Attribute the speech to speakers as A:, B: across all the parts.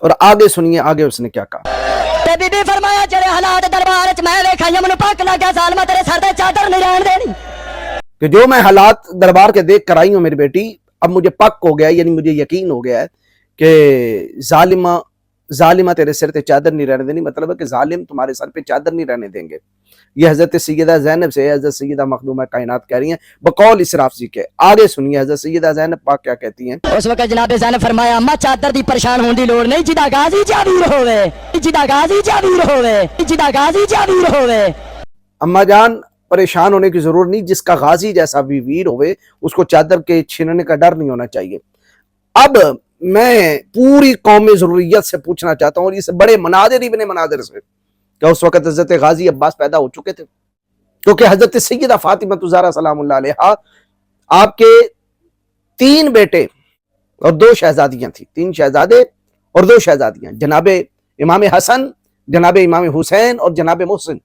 A: اور آگے سنیے آگے اس نے کیا کہا.
B: تے بی بی فرمایا جڑے حالات دربار وچ میں ویکھا مینوں پاک لگا ظالما تیرے سر تے چادر نہیں رہن دینی
A: کہ جو میں حالات دربار کے دیکھ کر آئی ہوں میری بیٹی، اب مجھے پک ہو گیا ہے، یعنی مجھے یقین ہو گیا ہے کہ ظالمہ تیرے سر تے چادر نہیں رہنے دینی. مطلب ہے کہ ظالم تمہارے سر پہ چادر نہیں رہنے دیں گے. یہ حضرت سیدہ زینب سے حضرت سیدہ مخدومہ کائنات کہہ رہی ہیں بقول اسراف جی کے. آگے سنیے حضرت سیدہ زینب پاک کیا کہتی ہیں.
B: اس وقت جناب زینب فرمایا اما چادر دی پریشان ہون دی لوڑ نہیں، جدا غازی جاویر ہوے، جدا غازی جاویر ہوے، جدا غازی جاویر ہوے.
A: اما جان پریشان ہونے کی ضرورت نہیں، جس کا غازی جیسا بھی ویر ہوئے اس کو چادر کے چھیننے کا ڈر نہیں ہونا چاہیے. اب میں پوری قوم ضروریت سے پوچھنا چاہتا ہوں، اور اس بڑے مناظر ابن مناظر سے، کہ اس وقت حضرت غازی عباس پیدا ہو چکے تھے، کیونکہ حضرت سیدہ فاطمہ الزہرا سلام اللہ علیہا آپ کے 3 بیٹے اور 2 شہزادیاں تھیں، 3 شہزادے اور 2 شہزادیاں، جناب امام حسن، جناب امام حسین اور جناب محسن،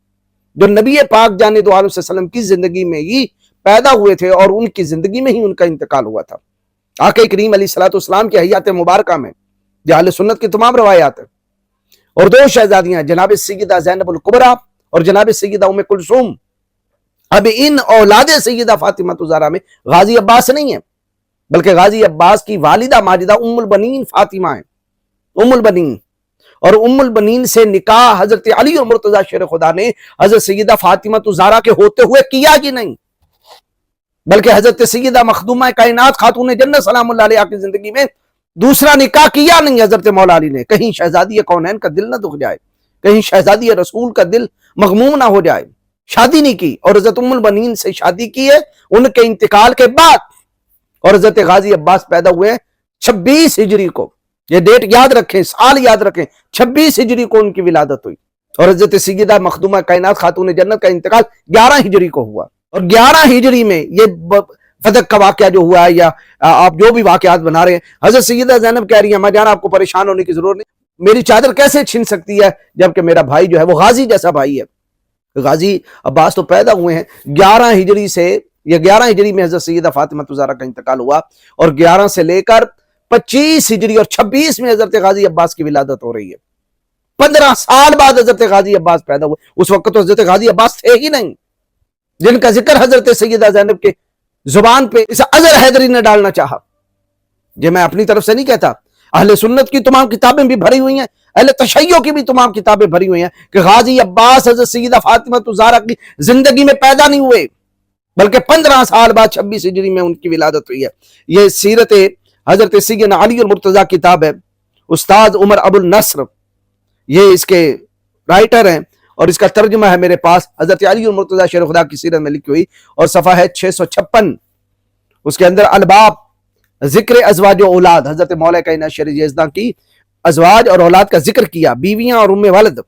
A: جو نبی پاک جانے دو عالم صلی اللہ علیہ وسلم کی زندگی میں ہی پیدا ہوئے تھے اور ان کی زندگی میں ہی ان کا انتقال ہوا تھا. آقا کریم علیہ الصلوۃ والسلام کی حیات مبارکہ میں جو اہل سنت کی تمام روایات ہیں. اور 2 شہزادیاں جناب سیدہ زینب الکبریٰ اور جناب سیدہ ام کلثوم. اب ان اولاد سیدہ فاطمہ الزہرا میں غازی عباس نہیں ہے، بلکہ غازی عباس کی والدہ ماجدہ ام البنین فاطمہ ہیں، ام البنین. اور ام البنین سے نکاح حضرت علی اور مرتضیٰ شیر خدا نے حضرت سیدہ فاطمہ الزہرا کے ہوتے ہوئے کیا ہی نہیں، بلکہ حضرت سیدہ مخدومہ کائنات خاتون جنت سلام اللہ علیہا کی زندگی میں دوسرا نکاح کیا نہیں حضرت مولا علی نے. کہیں شہزادی کونین کا دل نہ دکھ جائے، کہیں شہزادی رسول کا دل مغموم نہ ہو جائے، شادی نہیں کی. اور حضرت ام البنین سے شادی کی ہے ان کے انتقال کے بعد. اور حضرت غازی عباس پیدا ہوئے 26 ہجری کو، یہ ڈیٹ یاد رکھیں، سال یاد رکھیں، 26 ہجری کو ان کی ولادت ہوئی. اور حضرت سیدہ مخدومہ کائنات خاتون جنت کا انتقال 11 ہجری کو ہوا. اور 11 ہجری میں یہ فتح کا واقعہ جو ہوا ہے، یا آپ جو بھی واقعات بنا رہے ہیں، حضرت سیدہ زینب کہہ رہی ہیں ماں جان آپ کو پریشان ہونے کی ضرورت نہیں، میری چادر کیسے چھین سکتی ہے جبکہ میرا بھائی جو ہے وہ غازی جیسا بھائی ہے. غازی عباس تو پیدا ہوئے ہیں 11 ہجری سے، یا 11 ہجری میں حضرت سیدہ فاطمہ الزہرا کا انتقال ہوا، اور 11 سے لے کر 25 ہجری اور 26 میں حضرت غازی عباس کی ولادت ہو رہی ہے. 15 سال بعد حضرت غازی عباس پیدا ہوئے. اس وقت تو حضرت غازی عباس تھے ہی نہیں، جن کا ذکر حضرت سیدہ زینب کے زبان پہ اس اظہر حیدری نے ڈالنا چاہا. یہ میں اپنی طرف سے نہیں کہتا، اہل سنت کی تمام کتابیں بھی بھری ہوئی ہیں، اہل تشیع کی بھی تمام کتابیں بھری ہوئی ہیں کہ غازی عباس حضرت سیدہ فاطمہ الزہرا کی زندگی میں پیدا نہیں ہوئے، بلکہ 15 سال بعد 26 ہجری میں ان کی ولادت ہوئی ہے. یہ سیرت حضرت سیدنا علی المرتضیٰ کتاب ہے، استاد عمر ابو النصر یہ اس کے رائٹر ہیں، اور اس کا ترجمہ ہے میرے پاس، حضرت علی المرتضیٰ شیر خدا کی سیرت میں لکھی ہوئی، اور صفحہ ہے 656. اس کے اندر الباب ذکر ازواج و اولاد، حضرت مولا کائنات شیر یزداں کی ازواج اور اولاد کا ذکر کیا، بیویاں اور ام والد.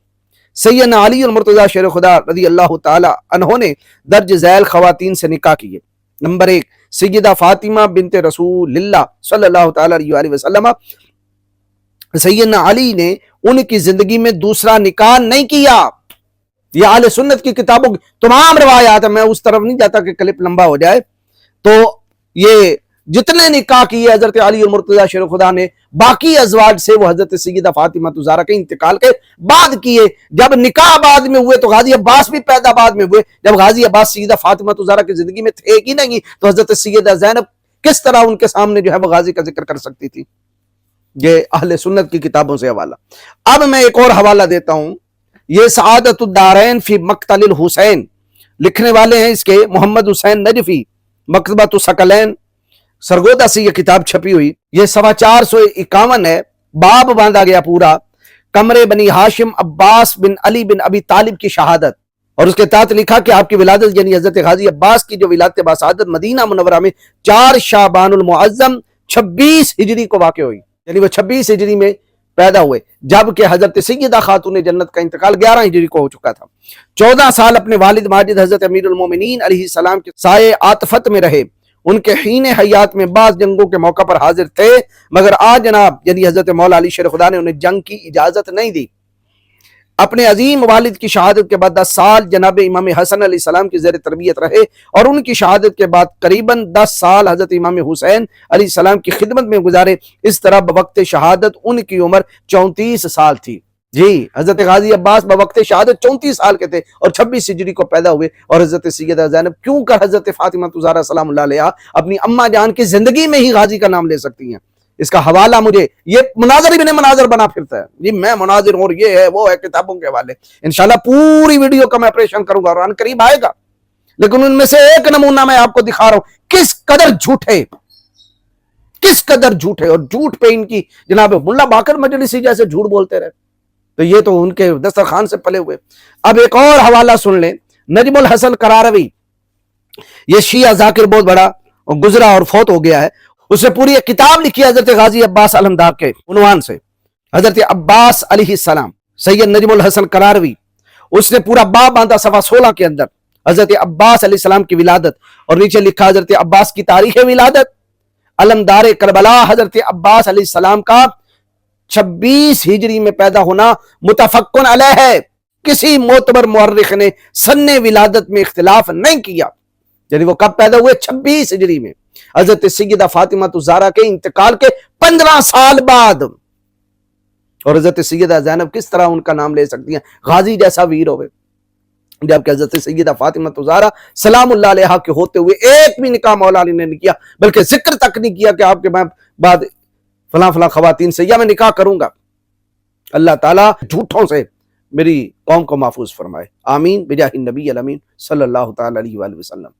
A: سیدنا علی المرتضیٰ شیر خدا رضی اللہ تعالی عنہ نے درج ذیل خواتین سے نکاح کیے. نمبر 1 سیدہ فاطمہ بنت رسول اللہ صلی اللہ تعالی علیہ وآلہ وسلم. سیدنا علی نے ان کی زندگی میں دوسرا نکاح نہیں کیا. یہ اہل سنت کی کتابوں کی تمام روایات ہیں، میں اس طرف نہیں جاتا کہ کلپ لمبا ہو جائے. تو یہ جتنے نکاح کیے حضرت علی المرتضیٰ شیر خدا نے باقی ازواج سے وہ حضرت سیدہ فاطمہ الزہرا کے انتقال کے بعد کیے. جب نکاح بعد میں ہوئے تو غازی عباس بھی پیدا بعد میں ہوئے. جب غازی عباس سیدہ فاطمہ الزہرا کی زندگی میں تھے ہی نہیں تو حضرت سیدہ زینب کس طرح ان کے سامنے جو ہے وہ غازی کا ذکر کر سکتی تھی. یہ اہل سنت کی کتابوں سے حوالہ. اب میں ایک اور حوالہ دیتا ہوں، یہ سعادت الدارین فی مقتل الحسین، لکھنے والے ہیں اس کے محمد حسین نجفی، مکتبۃ الثقلین سرگودا سے یہ کتاب چھپی ہوئی. یہ 451 ہے. باب باندھا گیا پورا کمرے بنی ہاشم عباس بن علی بن ابی طالب کی شہادت، اور اس کے تحت لکھا کہ آپ کی ولادت یعنی حضرت غازی عباس کی جو ولادت باسعادت مدینہ منورہ میں 4 شعبان المعظم 26 ہجری کو واقع ہوئی، یعنی وہ 26 ہجری میں پیدا ہوئے، جبکہ حضرت سیدہ خاتون جنت کا انتقال 11 ہجری کو ہو چکا تھا. 14 سال اپنے والد ماجد حضرت امیر المومنین علیہ السلام کے سائے عاطفت میں رہے. ان کے حین حیات میں بعض جنگوں کے موقع پر حاضر تھے، مگر آج جناب یعنی حضرت مولا علی شیر خدا نے انہیں جنگ کی اجازت نہیں دی. اپنے عظیم والد کی شہادت کے بعد 10 سال جناب امام حسن علیہ السلام کی زیر تربیت رہے، اور ان کی شہادت کے بعد قریباً 10 سال حضرت امام حسین علیہ السلام کی خدمت میں گزارے۔ اس طرح بوقت شہادت ان کی عمر 34 سال تھی۔ جی، حضرت غازی عباس بوقت شہادت 34 سال کے تھے اور 26 ہجری کو پیدا ہوئے، اور حضرت سیدہ زینب کیوں کر حضرت فاطمہ الزہرا سلام اللہ علیہا اپنی اماں جان کی زندگی میں ہی غازی کا نام لے سکتی ہیں؟ اس کا حوالہ مجھے، یہ مناظر ابن مناظر بنا پھرتا ہے جی، میں مناظر ہوں اور یہ ہے وہ ہے، کتابوں کے حوالے انشاءاللہ پوری ویڈیو کا میں آپریشن کروں گا، قرآن قریب آئے گا، لیکن ان میں سے ایک نمونہ میں آپ کو دکھا رہا ہوں کس قدر جھوٹے، کس قدر جھوٹے، اور جھوٹ پہ ان کی جناب ملا باقر مجلسی جیسے جھوٹ بولتے رہے، تو یہ تو ان کے دسترخوان سے پلے ہوئے۔ اب ایک اور حوالہ سن لیں، نجم الحسن قراروی، یہ شیعہ ذاکر بہت بڑا گزرا اور فوت ہو گیا ہے، اس نے پوری ایک کتاب لکھی حضرت غازی عباس علمدار کے عنوان سے، حضرت عباس علیہ السلام، سید نجم الحسن قراروی، اس نے پورا باب باندھا صفحہ 16 کے اندر حضرت عباس علیہ السلام کی ولادت، اور نیچے لکھا حضرت عباس کی تاریخ ولادت، علمدار کربلا حضرت عباس علیہ السلام کا 26 ہجری میں پیدا ہونا متفقن علیہ ہے، کسی معتبر مورخ نے سن ولادت میں اختلاف نہیں کیا، یعنی وہ کب پیدا ہوئے؟ 26 ہجری میں، حضرت سیدہ فاطمہ الزہرا کے انتقال کے 15 سال بعد۔ اور حضرت سیدہ زینب کس طرح ان کا نام لے سکتی ہیں؟ غازی جیسا ویر ہوئے، جبکہ حضرت سیدہ فاطمہ الزہرا سلام اللہ علیہا کے ہوتے ہوئے ایک بھی نکاح مولا علی نے نہیں کیا، بلکہ ذکر تک نہیں کیا کہ آپ کے بعد فلاں فلاں خواتین سے یا میں نکاح کروں گا۔ اللہ تعالیٰ جھوٹوں سے میری قوم کو محفوظ فرمائے، آمین بجاہ النبی الامین صلی اللہ تعالی علیہ وآلہ وسلم۔